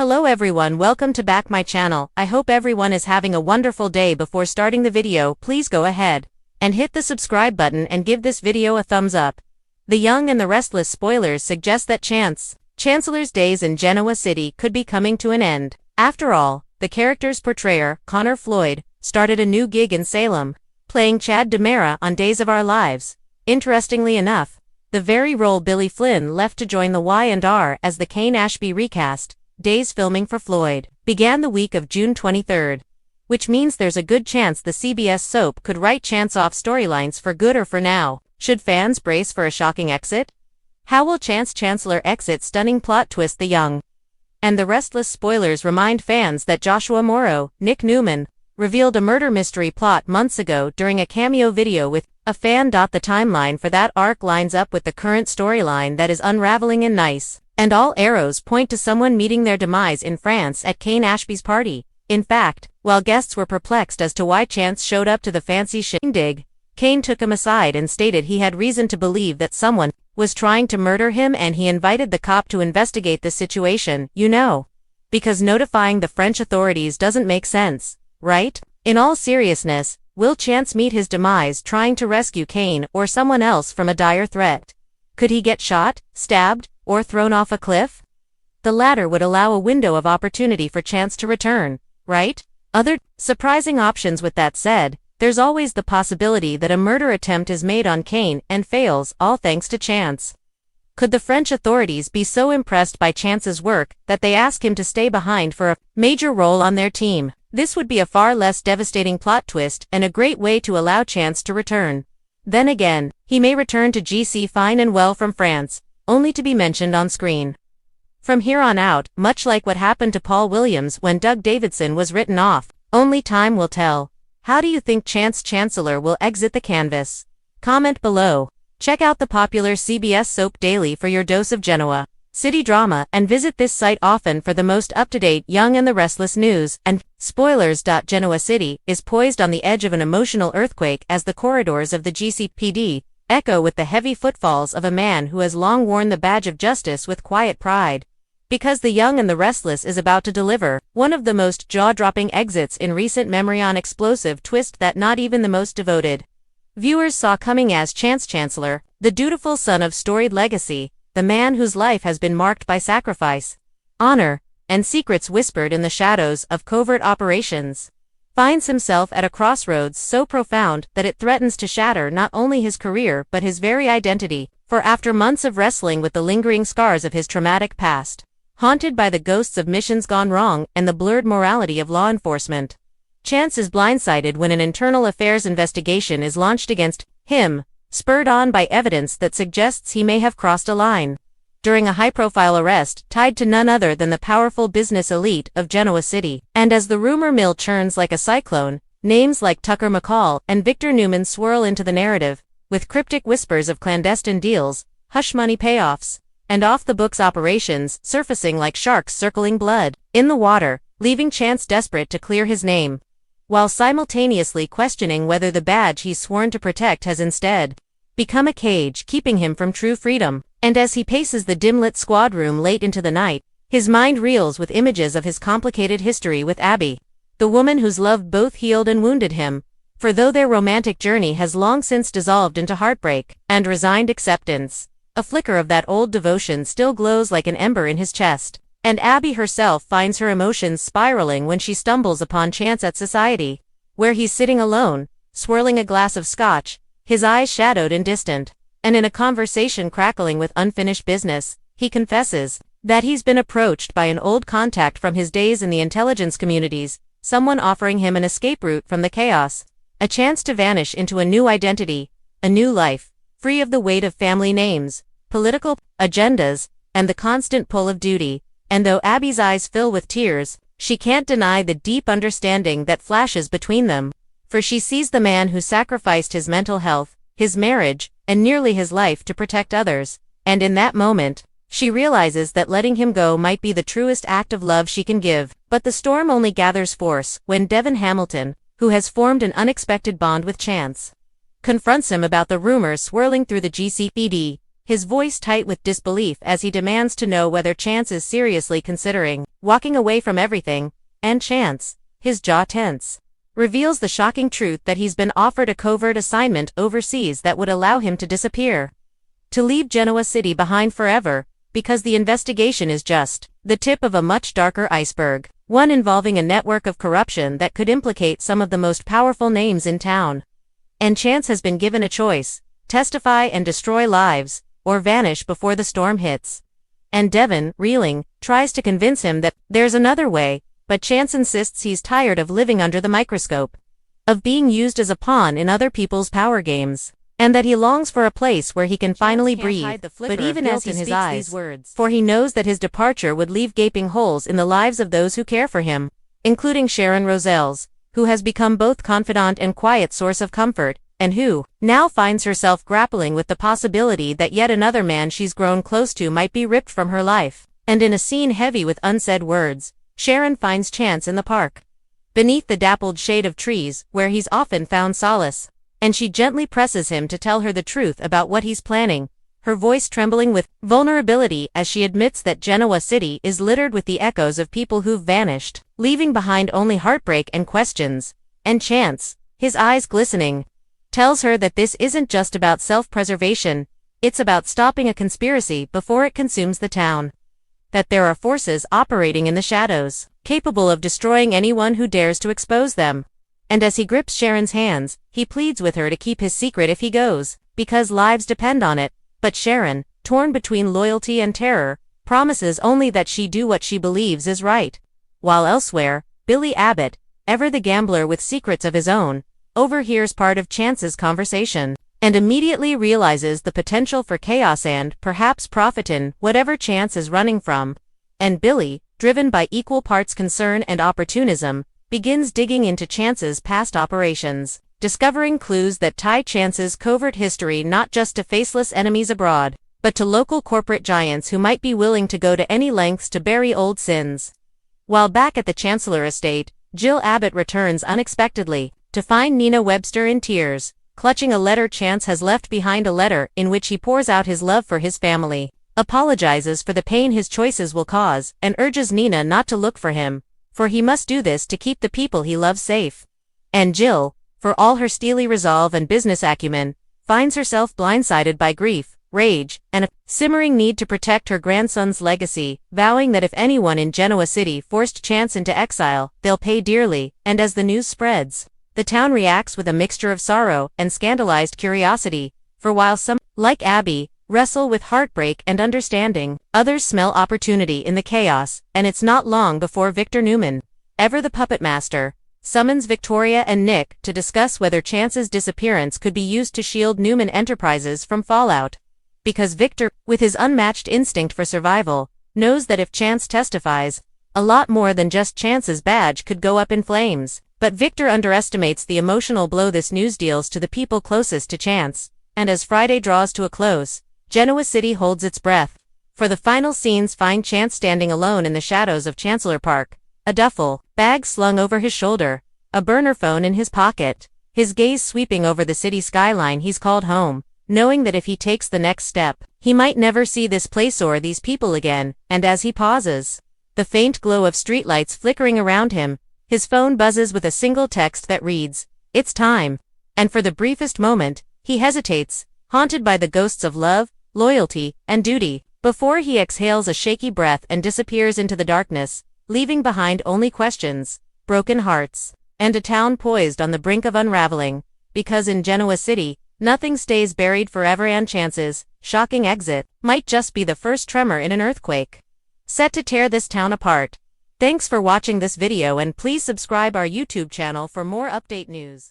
Hello everyone, welcome to back my channel. I hope everyone is having a wonderful day. Before starting the video, please go ahead and hit the subscribe button and give this video a thumbs up. The Young and the Restless spoilers suggest that Chancellor's days in Genoa City could be coming to an end. After all, the character's portrayer, Connor Floyd, started a new gig in Salem, playing Chad DiMera on Days of Our Lives. Interestingly enough, the very role Billy Flynn left to join the Y&R as the Kane Ashby recast. Days filming for Floyd began the week of June 23rd, which means there's a good chance the CBS soap could write Chance off storylines for good or for now. Should fans brace for a shocking exit? How will Chancellor exit stunning plot twist? The Young and the Restless spoilers remind fans that Joshua Morrow, Nick Newman, revealed a murder mystery plot months ago during a cameo video with a fan. The timeline for that arc lines up with the current storyline that is unraveling in Nice, and all arrows point to someone meeting their demise in France at Kane Ashby's party. In fact, while guests were perplexed as to why Chance showed up to the fancy shindig, Kane took him aside and stated he had reason to believe that someone was trying to murder him, and he invited the cop to investigate the situation, because notifying the French authorities doesn't make sense, right? In all seriousness, will Chance meet his demise trying to rescue Kane or someone else from a dire threat? Could he get shot, stabbed, or thrown off a cliff? The latter would allow a window of opportunity for Chance to return, right? Other surprising options. With that said, there's always the possibility that a murder attempt is made on Kane and fails, all thanks to Chance. Could the French authorities be so impressed by Chance's work that they ask him to stay behind for a major role on their team? This would be a far less devastating plot twist and a great way to allow Chance to return. Then again, he may return to GC fine and well from France, only to be mentioned on screen from here on out, much like what happened to Paul Williams when Doug Davidson was written off. Only time will tell. How do you think Chancellor will exit the canvas? Comment below. Check out the popular CBS soap daily for your dose of Genoa City drama, and visit this site often for the most up-to-date Young and the Restless news and spoilers. Genoa City is poised on the edge of an emotional earthquake as the corridors of the GCPD echo with the heavy footfalls of a man who has long worn the badge of justice with quiet pride. Because The Young and the Restless is about to deliver one of the most jaw-dropping exits in recent memory, on explosive twist that not even the most devoted viewers saw coming, as Chancellor, the dutiful son of storied legacy, the man whose life has been marked by sacrifice, honor, and secrets whispered in the shadows of covert operations, finds himself at a crossroads so profound that it threatens to shatter not only his career but his very identity. For after months of wrestling with the lingering scars of his traumatic past, haunted by the ghosts of missions gone wrong and the blurred morality of law enforcement, Chance is blindsided when an internal affairs investigation is launched against him, spurred on by evidence that suggests he may have crossed a line during a high-profile arrest tied to none other than the powerful business elite of Genoa City. And as the rumor mill churns like a cyclone, names like Tucker McCall and Victor Newman swirl into the narrative, with cryptic whispers of clandestine deals, hush-money payoffs, and off-the-books operations surfacing like sharks circling blood in the water, leaving Chance desperate to clear his name, while simultaneously questioning whether the badge he's sworn to protect has instead become a cage keeping him from true freedom. And as he paces the dim-lit squad room late into the night, his mind reels with images of his complicated history with Abby, the woman whose love both healed and wounded him. For though their romantic journey has long since dissolved into heartbreak and resigned acceptance, a flicker of that old devotion still glows like an ember in his chest, and Abby herself finds her emotions spiraling when she stumbles upon Chance at society, where he's sitting alone, swirling a glass of scotch, his eyes shadowed and distant, and in a conversation crackling with unfinished business, he confesses that he's been approached by an old contact from his days in the intelligence communities, someone offering him an escape route from the chaos, a chance to vanish into a new identity, a new life, free of the weight of family names, political agendas, and the constant pull of duty. And though Abby's eyes fill with tears, she can't deny the deep understanding that flashes between them, for she sees the man who sacrificed his mental health, his marriage, and nearly his life to protect others, and in that moment, she realizes that letting him go might be the truest act of love she can give. But the storm only gathers force when Devin Hamilton, who has formed an unexpected bond with Chance, confronts him about the rumors swirling through the GCPD. his voice tight with disbelief as he demands to know whether Chance is seriously considering walking away from everything, and Chance, his jaw tense, reveals the shocking truth that he's been offered a covert assignment overseas that would allow him to disappear. To leave Genoa City behind forever, because the investigation is just the tip of a much darker iceberg, one involving a network of corruption that could implicate some of the most powerful names in town. And Chance has been given a choice: testify and destroy lives, or vanish before the storm hits. And Devon, reeling, tries to convince him that there's another way, but Chance insists he's tired of living under the microscope, of being used as a pawn in other people's power games, and that he longs for a place where he can finally breathe. But even as he speaks these words, for he knows that his departure would leave gaping holes in the lives of those who care for him, including Sharon Roselles, who has become both confidant and quiet source of comfort, and who now finds herself grappling with the possibility that yet another man she's grown close to might be ripped from her life. And in a scene heavy with unsaid words, Sharon finds Chance in the park, beneath the dappled shade of trees, where he's often found solace, and she gently presses him to tell her the truth about what he's planning, her voice trembling with vulnerability as she admits that Genoa City is littered with the echoes of people who've vanished, leaving behind only heartbreak and questions. And Chance, his eyes glistening, tells her that this isn't just about self-preservation, it's about stopping a conspiracy before it consumes the town. That there are forces operating in the shadows, capable of destroying anyone who dares to expose them. And as he grips Sharon's hands, he pleads with her to keep his secret if he goes, because lives depend on it. But Sharon, torn between loyalty and terror, promises only that she do what she believes is right. While elsewhere, Billy Abbott, ever the gambler with secrets of his own, overhears part of Chance's conversation, and immediately realizes the potential for chaos and, perhaps profit in, whatever Chance is running from. And Billy, driven by equal parts concern and opportunism, begins digging into Chance's past operations, discovering clues that tie Chance's covert history not just to faceless enemies abroad, but to local corporate giants who might be willing to go to any lengths to bury old sins. While back at the Chancellor estate, Jill Abbott returns unexpectedly, to find Nina Webster in tears, clutching a letter Chance has left behind, a letter in which he pours out his love for his family, apologizes for the pain his choices will cause, and urges Nina not to look for him, for he must do this to keep the people he loves safe. And Jill, for all her steely resolve and business acumen, finds herself blindsided by grief, rage, and a simmering need to protect her grandson's legacy, vowing that if anyone in Genoa City forced Chance into exile, they'll pay dearly. And as the news spreads, the town reacts with a mixture of sorrow and scandalized curiosity, for while some, like Abby, wrestle with heartbreak and understanding, others smell opportunity in the chaos, and it's not long before Victor Newman, ever the puppet master, summons Victoria and Nick to discuss whether Chance's disappearance could be used to shield Newman Enterprises from fallout. Because Victor, with his unmatched instinct for survival, knows that if Chance testifies, a lot more than just Chance's badge could go up in flames. But Victor underestimates the emotional blow this news deals to the people closest to Chance, and as Friday draws to a close, Genoa City holds its breath, for the final scenes find Chance standing alone in the shadows of Chancellor Park, a duffel bag slung over his shoulder, a burner phone in his pocket, his gaze sweeping over the city skyline he's called home, knowing that if he takes the next step, he might never see this place or these people again. And as he pauses, the faint glow of streetlights flickering around him, his phone buzzes with a single text that reads, "It's time." And for the briefest moment, he hesitates, haunted by the ghosts of love, loyalty, and duty, before he exhales a shaky breath and disappears into the darkness, leaving behind only questions, broken hearts, and a town poised on the brink of unraveling. Because in Genoa City, nothing stays buried forever, and Chance's shocking exit might just be the first tremor in an earthquake set to tear this town apart. Thanks for watching this video, and please subscribe our YouTube channel for more update news.